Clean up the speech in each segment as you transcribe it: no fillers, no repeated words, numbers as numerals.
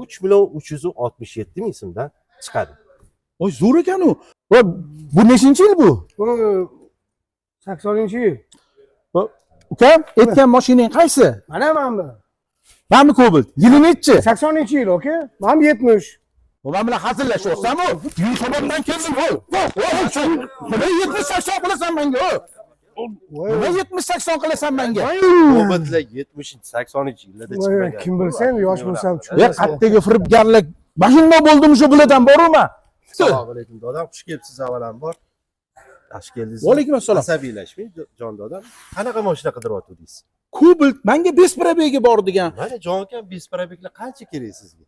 3.367 ming so'mdan chiqadi. Voy, zo'r ekan u. Va bu nechinchi yil bu? Bu 80-yil. Ukam, aytgan mashinang qaysi? Mana bu. Mana Cobalt. Yili nechi? 80-yil, oka. Mana 70. Men bilan hazillashyapsan-ku. Yunusoboddan keldim. Nima 70-80 qilasan menga? Nima 70-80 qilasan menga? Cobalt 70-80-yillarda chiqmagan. Kim bilsin, yosh bo'lsam Qattagi firibgarlik mashina bo'ldimi shu bulardan bormi? Assalomu alaykum dodam, xush kelibsiz avvalambor. Yaxshi keldingiz. Va alaykum assalom. Asabiylashmang jon dodam. Qanaqa mashina qidiryapsiz? Cobalt menga besprabegi bor degan. Mana jon akam besparabeklar qancha kerak sizga?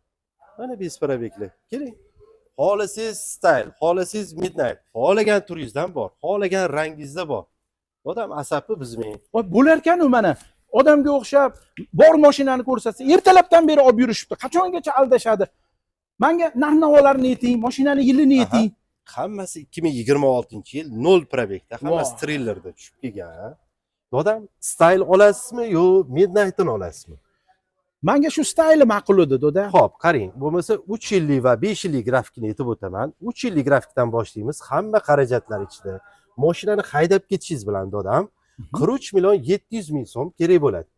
Mana besparabeklar. Keling. Xohlasangiz style, xohlasangiz midnight, xohlagan turingizdan bor, xohlagan rangingizda bor. Dodam asabi bizmang. Voy, bo'larkan-u mana. Odamga o'xshab bor mashinani ko'rsatsa, ertalabdan beri olib yurishibdi. Qachongacha aldashadi? Menga narx-navolarni ayting, mashinani yilini ayting. Hammasi 2026-yil 0 probekda, hammasi treylerda tushib kelgan. Dodam, style olasizmi yo midnight'ni olasizmi? Menga shu stayli ma'qul edi, doda. Xo'p, qarang, bo'lmasa 3 yillik va 5 yillik grafikni aytib o'taman. 3 yillik grafikdan boshlaymiz. Hamma xarajatlar ichida. Mashinani haydab ketishingiz bilan dodam 43 million 700 ming so'm kerak bo'ladi.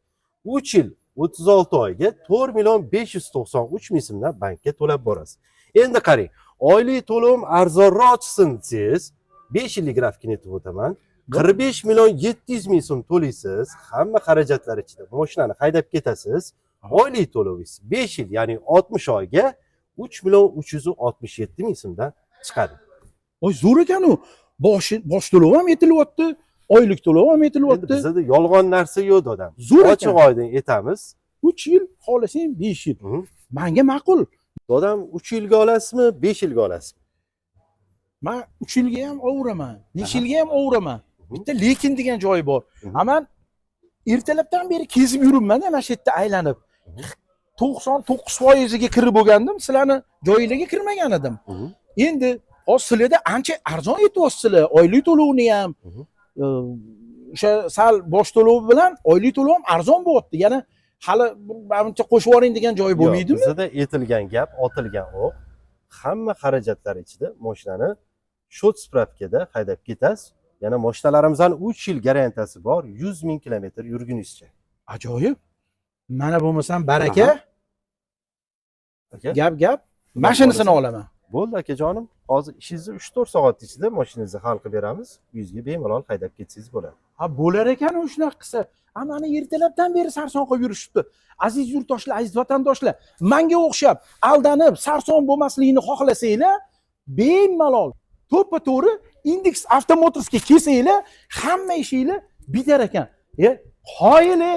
3 yil 36 oyga 4 million 593 ming so'mdan bankka to'lab borasiz. Endi qarang, oylik to'lov arzonroq chiqsin desangiz, 5 yillik grafikni aytib o'taman. 45 million 700 ming so'm to'laysiz, hamma xarajatlar ichida mashinani haydab ketasiz. Oylik to'lovingiz 5 yil, ya'ni 60 oyga 3 million 367 ming so'mdan chiqadi. Voy, zo'r ekan u. Bosh to'lov ham aytilyapti, oylik to'lov ham aytilyapti. Bizda yolg'on narsa yo'q dodam. Zo'r ekan. Ochiq oydin aytamiz. 3 yil, xohlasang 5 yil. Menga ma'qul. Dodam 3 yilga olasizmi, 5 yilga olasizmi? Men 3 yilga ham ovuraman, 5 yilga ham ovuraman. Bitta lekin degan joyi bor. Men ertalabdan beri kezib yuribman-da, mana shu yerda aylanib. 99% ga kirib bo'lgandim, sizlarni joyingizga kirmagan edim. Endi hozir sizlarda ancha arzon aytyapsizlar, oylik to'lovni ham, o'sha sal bosh to'lov bilan oylik to'lov ham arzon bo'lyapti. Yana hali menimcha qo'shib yuboring degan joyi bo'lmaydimi? Bizda aytilgan gap, otilgan o'q. Hamma xarajatlar ichida mashinani short spravkada haydab ketasiz. Yana mashinalarimizning 3 yil garantiyasi bor, 100 ming kilometr yurgunizcha. Ajoyib. Mana bo'lmasam baraka. Gap. Mashinasini olaman. Bo'ldi akajonim. Hozir ishingizni 3-4 soat ichida mashinangizni hal qilib beramiz. Uyingizga bemalol haydab ketsangiz bo'ladi. Ha, bo'lar ekan u shunaqa qilsa. Mani ertalabdan beri sarson qilib yurishibdi. Aziz yurtdoshlar, aziz vatandoshlar, menga o'xshab aldanib sarson bo'lmasligini xohlasanglar, bemalol to'ppa-to'g'ri Index Avtomotorsga kelsanglar, hamma ishinglar bitar ekan. Qoyili